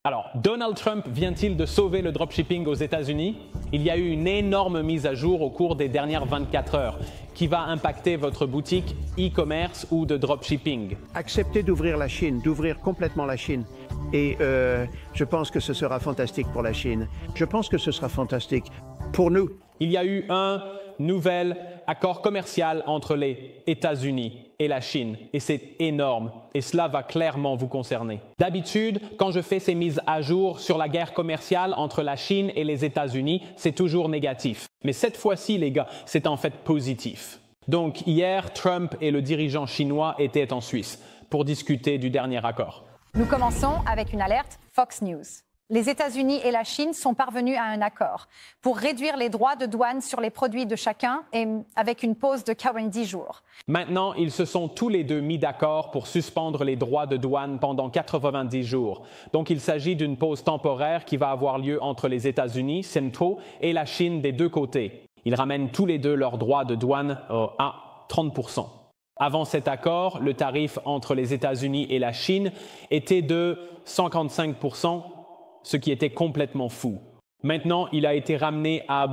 Alors, Donald Trump vient-il de sauver le dropshipping aux États-Unis? Il y a eu une énorme mise à jour au cours des dernières 24 heures qui va impacter votre boutique e-commerce ou de dropshipping. Acceptez d'ouvrir la Chine, d'ouvrir complètement la Chine. Et je pense que ce sera fantastique pour la Chine. Je pense que ce sera fantastique pour nous. Il y a eu un nouvel accord commercial entre les États-Unis et la Chine, et c'est énorme, et cela va clairement vous concerner. D'habitude, quand je fais ces mises à jour sur la guerre commerciale entre la Chine et les États-Unis, c'est toujours négatif. Mais cette fois-ci, les gars, c'est en fait positif. Donc hier, Trump et le dirigeant chinois étaient en Suisse pour discuter du dernier accord. Nous commençons avec une alerte Fox News. Les États-Unis et la Chine sont parvenus à un accord pour réduire les droits de douane sur les produits de chacun et avec une pause de 90 jours. Maintenant, ils se sont tous les deux mis d'accord pour suspendre les droits de douane pendant 90 jours. Donc, il s'agit d'une pause temporaire qui va avoir lieu entre les États-Unis centraux et la Chine des deux côtés. Ils ramènent tous les deux leurs droits de douane à 30%. Avant cet accord, le tarif entre les États-Unis et la Chine était de 155%, ce qui était complètement fou. Maintenant, il a été ramené à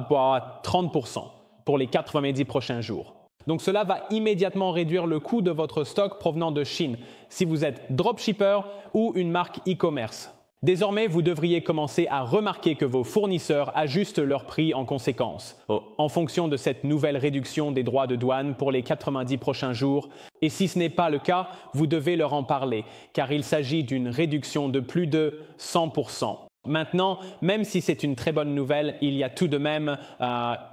30% pour les 90 prochains jours. Donc cela va immédiatement réduire le coût de votre stock provenant de Chine, si vous êtes dropshipper ou une marque e-commerce. Désormais, vous devriez commencer à remarquer que vos fournisseurs ajustent leurs prix en conséquence, en fonction de cette nouvelle réduction des droits de douane pour les 90 prochains jours. Et si ce n'est pas le cas, vous devez leur en parler, car il s'agit d'une réduction de plus de 100%. Maintenant, même si c'est une très bonne nouvelle, il y a tout de même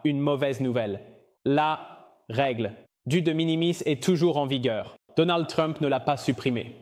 une mauvaise nouvelle. La règle du de minimis est toujours en vigueur. Donald Trump ne l'a pas supprimée.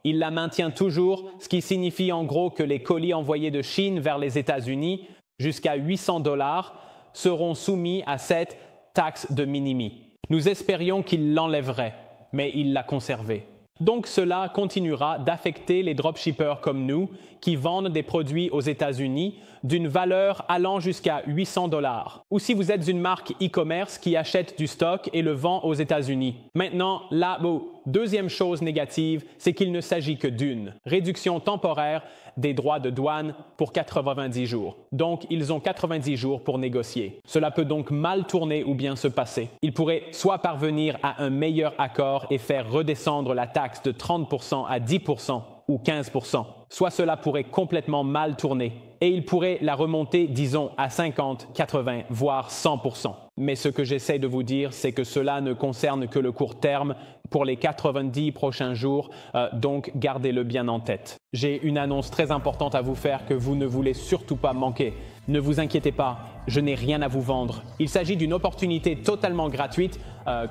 Il la maintient toujours, ce qui signifie en gros que les colis envoyés de Chine vers les États-Unis, jusqu'à 800 $, seront soumis à cette taxe de minimis. Nous espérions qu'il l'enlèverait, mais il l'a conservée. Donc cela continuera d'affecter les dropshippers comme nous qui vendent des produits aux États-Unis d'une valeur allant jusqu'à 800 $. Ou si vous êtes une marque e-commerce qui achète du stock et le vend aux États-Unis. Maintenant, la deuxième chose négative, c'est qu'il ne s'agit que d'une réduction temporaire des droits de douane pour 90 jours. Donc, ils ont 90 jours pour négocier. Cela peut donc mal tourner ou bien se passer. Ils pourraient soit parvenir à un meilleur accord et faire redescendre la taxe de 30% à 10% ou 15%. Soit cela pourrait complètement mal tourner et ils pourraient la remonter, disons, à 50, 80, voire 100%. Mais ce que j'essaie de vous dire, c'est que cela ne concerne que le court terme pour les 90 prochains jours, donc gardez-le bien en tête. J'ai une annonce très importante à vous faire que vous ne voulez surtout pas manquer. Ne vous inquiétez pas, je n'ai rien à vous vendre. Il s'agit d'une opportunité totalement gratuite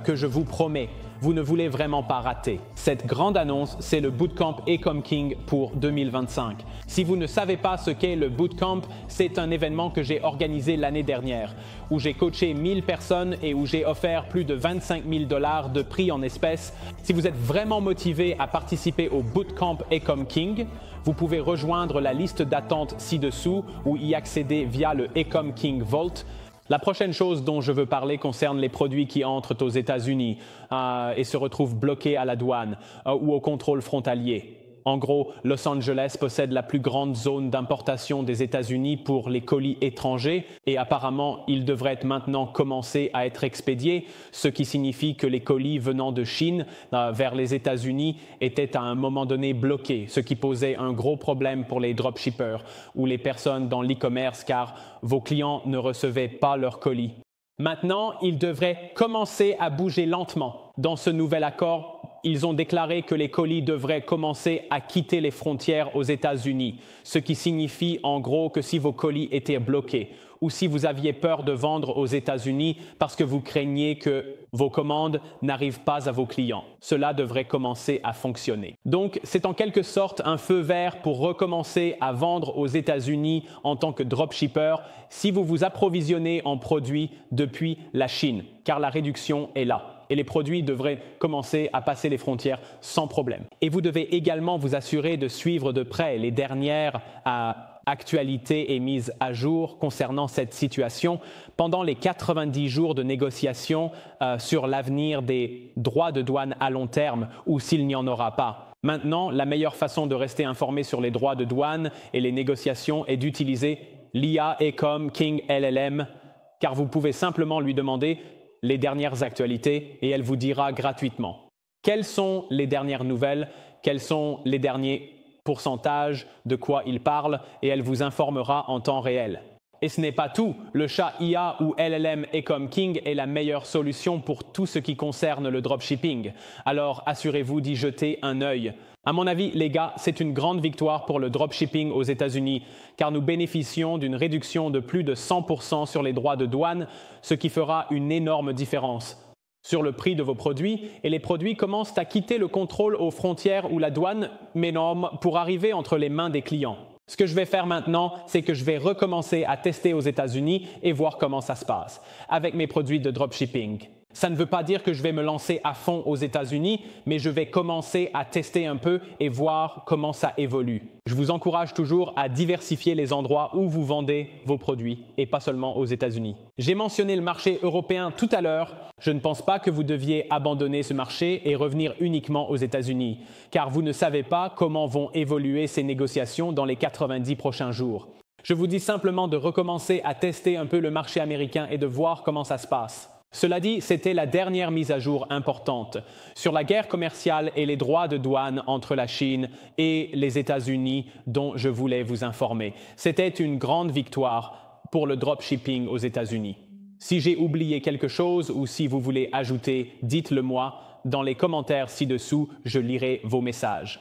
que je vous promets. Vous ne voulez vraiment pas rater. Cette grande annonce, c'est le Bootcamp Ecom King pour 2025. Si vous ne savez pas ce qu'est le Bootcamp, c'est un événement que j'ai organisé l'année dernière, où j'ai coaché 1000 personnes et où j'ai offert plus de 25 000 $ de prix en espèces. Si vous êtes vraiment motivé à participer au Bootcamp Ecom King, vous pouvez rejoindre la liste d'attente ci-dessous ou y accéder via le Ecom King Vault. La prochaine chose dont je veux parler concerne les produits qui entrent aux États-Unis et se retrouvent bloqués à la douane ou au contrôle frontalier. En gros, Los Angeles possède la plus grande zone d'importation des États-Unis pour les colis étrangers et apparemment, ils devraient maintenant commencer à être expédiés, ce qui signifie que les colis venant de Chine vers les États-Unis étaient à un moment donné bloqués, ce qui posait un gros problème pour les dropshippers ou les personnes dans l'e-commerce car vos clients ne recevaient pas leurs colis. Maintenant, ils devraient commencer à bouger lentement. Dans ce nouvel accord, ils ont déclaré que les colis devraient commencer à quitter les frontières aux États-Unis, ce qui signifie en gros que si vos colis étaient bloqués ou si vous aviez peur de vendre aux États-Unis parce que vous craignez que vos commandes n'arrivent pas à vos clients, cela devrait commencer à fonctionner. Donc, c'est en quelque sorte un feu vert pour recommencer à vendre aux États-Unis en tant que dropshipper si vous vous approvisionnez en produits depuis la Chine, car la réduction est là. Et les produits devraient commencer à passer les frontières sans problème. Et vous devez également vous assurer de suivre de près les dernières actualités et mises à jour concernant cette situation pendant les 90 jours de négociation sur l'avenir des droits de douane à long terme ou s'il n'y en aura pas. Maintenant, la meilleure façon de rester informé sur les droits de douane et les négociations est d'utiliser l'IA Ecom King LLM, car vous pouvez simplement lui demander les dernières actualités et elle vous dira gratuitement quelles sont les dernières nouvelles, quels sont les derniers pourcentages, de quoi il parle, et elle vous informera en temps réel. Et ce n'est pas tout, le chat IA ou LLM Ecom King est la meilleure solution pour tout ce qui concerne le dropshipping. Alors assurez-vous d'y jeter un œil. À mon avis, les gars, c'est une grande victoire pour le dropshipping aux États-Unis, car nous bénéficions d'une réduction de plus de 100% sur les droits de douane, ce qui fera une énorme différence sur le prix de vos produits, et les produits commencent à quitter le contrôle aux frontières où la douane m'énorme pour arriver entre les mains des clients. Ce que je vais faire maintenant, c'est que je vais recommencer à tester aux États-Unis et voir comment ça se passe avec mes produits de dropshipping. Ça ne veut pas dire que je vais me lancer à fond aux États-Unis, mais je vais commencer à tester un peu et voir comment ça évolue. Je vous encourage toujours à diversifier les endroits où vous vendez vos produits et pas seulement aux États-Unis. J'ai mentionné le marché européen tout à l'heure. Je ne pense pas que vous deviez abandonner ce marché et revenir uniquement aux États-Unis, car vous ne savez pas comment vont évoluer ces négociations dans les 90 prochains jours. Je vous dis simplement de recommencer à tester un peu le marché américain et de voir comment ça se passe. Cela dit, c'était la dernière mise à jour importante sur la guerre commerciale et les droits de douane entre la Chine et les États-Unis dont je voulais vous informer. C'était une grande victoire pour le dropshipping aux États-Unis. Si j'ai oublié quelque chose ou si vous voulez ajouter, dites-le moi dans les commentaires ci-dessous, je lirai vos messages.